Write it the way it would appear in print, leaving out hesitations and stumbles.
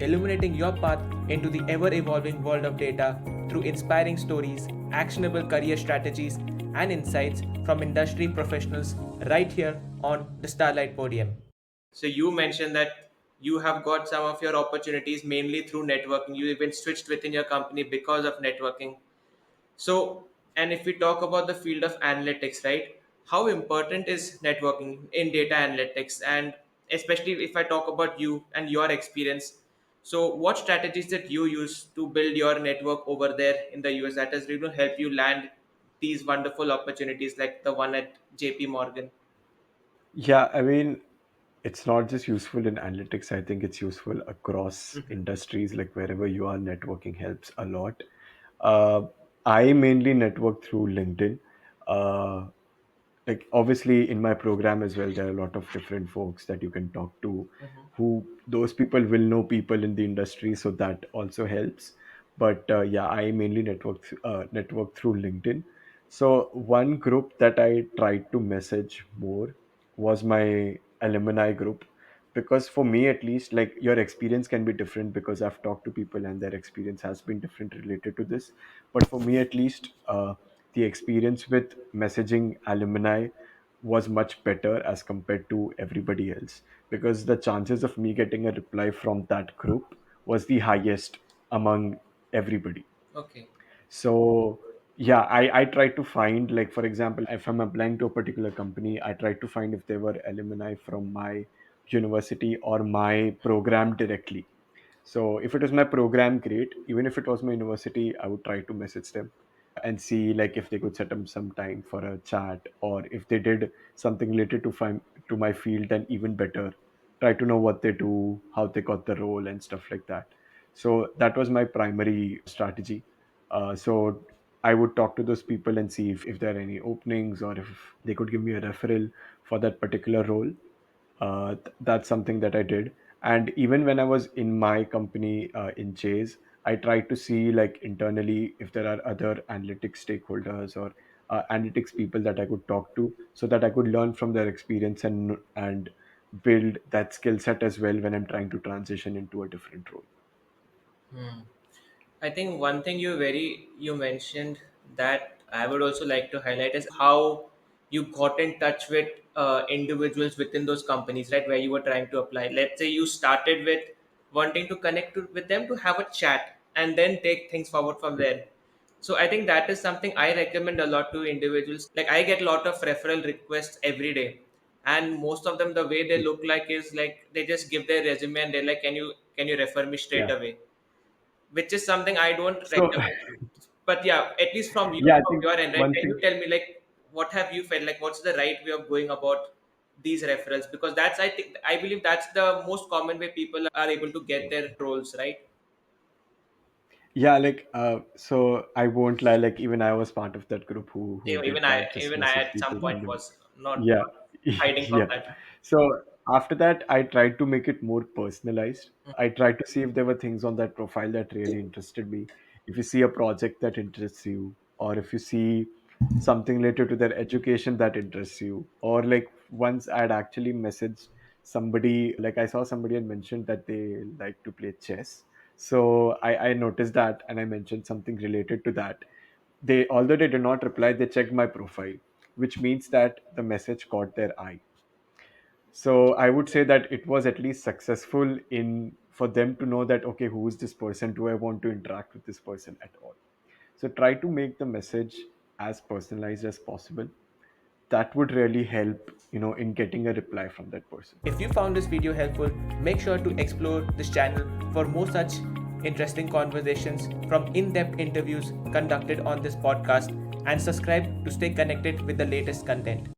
illuminating your path into the ever evolving world of data through inspiring stories, actionable career strategies, and insights from industry professionals right here on the Starlight Podium. So, you mentioned that you have got some of your opportunities mainly through networking. You even switched within your company because of networking. So, and if we talk about the field of analytics, right? How important is networking in data analytics? And especially if I talk about you and your experience, so what strategies that you use to build your network over there in the US that has really helped you land these wonderful opportunities like the one at JP Morgan? Yeah, I mean, it's not just useful in analytics. I think it's useful across industries, like wherever you are, networking helps a lot. Uh, I mainly network through LinkedIn. Uh, like obviously in my program as well, there are a lot of different folks that you can talk to, who those people will know people in the industry, so that also helps. But yeah, I mainly network through LinkedIn. So one group that I tried to message more was my alumni group, because for me at least, like, your experience can be different, because I've talked to people and their experience has been different related to this. But for me at least, the experience with messaging alumni was much better as compared to everybody else, because the chances of me getting a reply from that group was the highest among everybody. Okay. So yeah, I try to find, like, for example, if I'm applying to a particular company, I try to find if they were alumni from my university or my program directly. So if it was my program, great. Even if it was my university, I would try to message them and see, like, if they could set up some time for a chat, or if they did something related to my field, then even better. Try to know what they do, how they got the role, and stuff like that. So that was my primary strategy. So I would talk to those people and see if there are any openings, or if they could give me a referral for that particular role. That's something that I did. And even when I was in my company, in Chase, I tried to see, like, internally, if there are other analytics stakeholders or analytics people that I could talk to, so that I could learn from their experience and build that skill set as well when I'm trying to transition into a different role. Hmm. I think one thing you mentioned that I would also like to highlight is how you got in touch with individuals within those companies, right? Where you were trying to apply. Let's say you started with wanting to with them to have a chat and then take things forward from there. So I think that is something I recommend a lot to individuals. Like I get a lot of referral requests every day, and most of them the way they look like is like they just give their resume and they're like, can you refer me straight Yeah. away?" Which is something I don't So recommend. But yeah, at least yeah, I from think your end, right? one Can you thing. tell me like what have you felt like? What's the right way of going about these referrals? Because that's I believe that's the most common way people are able to get their roles, right? Yeah, like, so I won't lie, like, even I was part of that group who Even did I that, just even I message at some people point randomly. was not Yeah. hiding from Yeah. that. So after that, I tried to make it more personalized. I tried to see if there were things on that profile that really interested me. If you see a project that interests you, or if you see something related to their education that interests you, or like once I'd actually messaged somebody, like I saw somebody had mentioned that they like to play chess. So I noticed that, and I mentioned something related to that. They, although they did not reply, they checked my profile, which means that the message caught their eye. So I would say that it was at least successful in for them to know that, okay, who is this person? Do I want to interact with this person at all? So try to make the message as personalized as possible. That would really help, in getting a reply from that person. If you found this video helpful, make sure to explore this channel for more such interesting conversations from in depth interviews conducted on this podcast and subscribe to stay connected with the latest content.